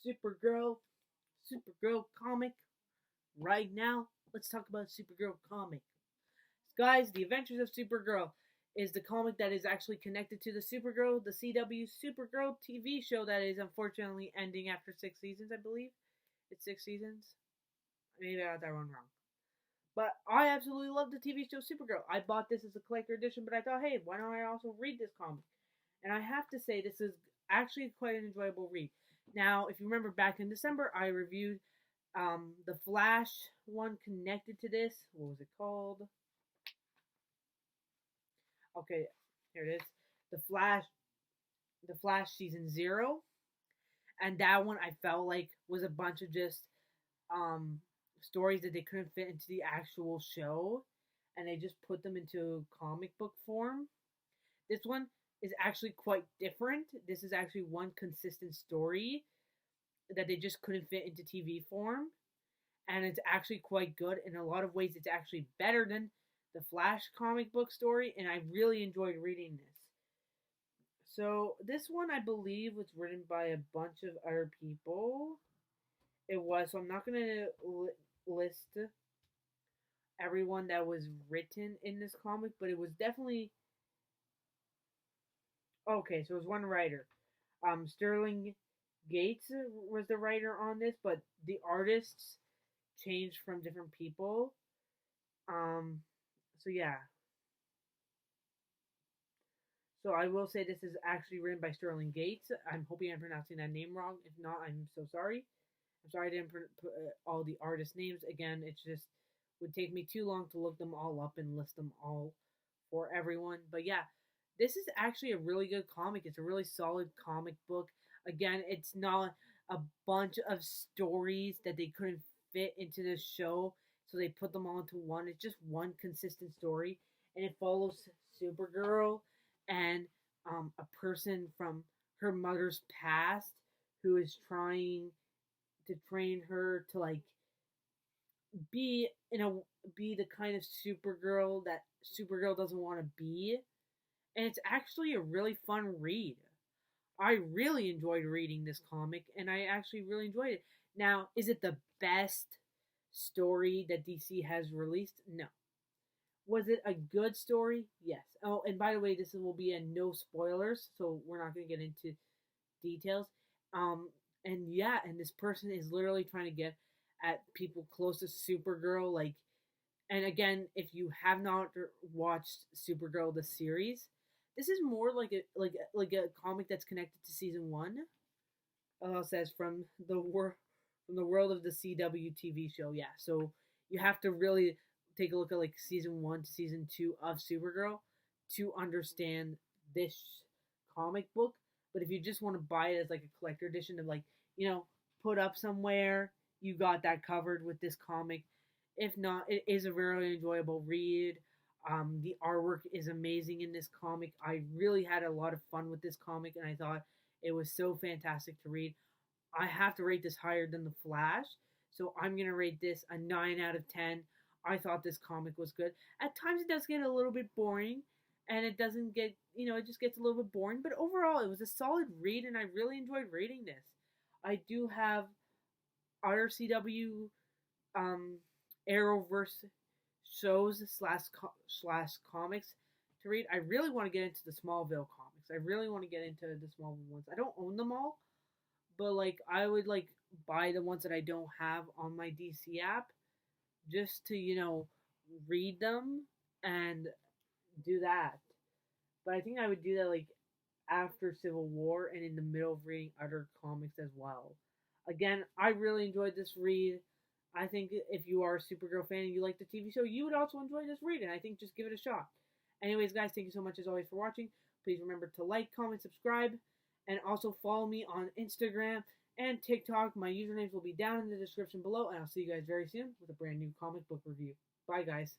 Supergirl, Supergirl comic right now. Let's talk about Supergirl comic. Guys, The Adventures of Supergirl is the comic that is actually connected to the Supergirl, the CW Supergirl TV show that is unfortunately ending after 6 seasons, I believe. It's 6 seasons. Maybe I got that one wrong. But I absolutely love the TV show Supergirl. I bought this as a collector edition, but I thought, hey, why don't I also read this comic? And I have to say, this is actually quite an enjoyable read. Now, if you remember back in December, I reviewed the Flash one connected to this. What was it called? Okay, here it is. The Flash season 0. And that one I felt like was a bunch of just stories that they couldn't fit into the actual show, and they just put them into comic book form. This one is actually quite different. This is actually one consistent story that they just couldn't fit into TV form, and it's actually quite good. In a lot of ways, it's actually better than the Flash comic book story, and I really enjoyed reading this. So this one, I believe, was written by a bunch of other people. It was, so I'm not going to list everyone that was written in this comic, but it was definitely okay. So it was one writer. Sterling Gates was the writer on this, but the artists changed from different people. So yeah. So I will say this is actually written by Sterling Gates. I'm hoping I'm pronouncing that name wrong. If not, I'm so sorry. I'm sorry I didn't put all the artist names. Again, it's just would take me too long to look them all up and list them all for everyone. But yeah, this is actually a really good comic. It's a really solid comic book. Again, it's not a bunch of stories that they couldn't fit into the show, so they put them all into one. It's just one consistent story, and it follows Supergirl and a person from her mother's past who is trying to train her to like be be the kind of Supergirl that Supergirl doesn't want to be, and it's actually a really fun read. I really enjoyed reading this comic, and I actually really enjoyed it. Now, is it the best story that DC has released? No. Was it a good story? Yes. Oh, and by the way, this will be a no spoilers, so we're not going to get into details. And yeah, and this person is literally trying to get at people close to Supergirl. Like, and again, if you have not watched Supergirl the series, this is more like a comic that's connected to season 1. It says from the world of the CW TV show. Yeah, so you have to really take a look at like season 1 to season 2 of Supergirl to understand this comic book. But if you just want to buy it as like a collector edition to like, put up somewhere, you got that covered with this comic. If not, it is a very enjoyable read. The artwork is amazing in this comic. I really had a lot of fun with this comic, and I thought it was so fantastic to read. I have to rate this higher than The Flash, so I'm going to rate this a 9 out of 10. I thought this comic was good. At times it does get a little bit boring, and it doesn't get, it just gets a little bit boring, but overall it was a solid read, and I really enjoyed reading this. I do have other CW Arrowverse shows slash comics to read. I really want to get into the Smallville comics. I really want to get into the Smallville ones. I don't own them all, but like I would like buy the ones that I don't have on my DC app just to read them and do that. But I think I would do that like after Civil War and in the middle of reading other comics as well. Again, I really enjoyed this read. I think if you are a Supergirl fan and you like the TV show, you would also enjoy this read, and I think just give it a shot. Anyways, guys, thank you so much as always for watching. Please remember to like, comment, subscribe, and also follow me on Instagram and TikTok. My usernames will be down in the description below, and I'll see you guys very soon with a brand new comic book review. Bye, guys.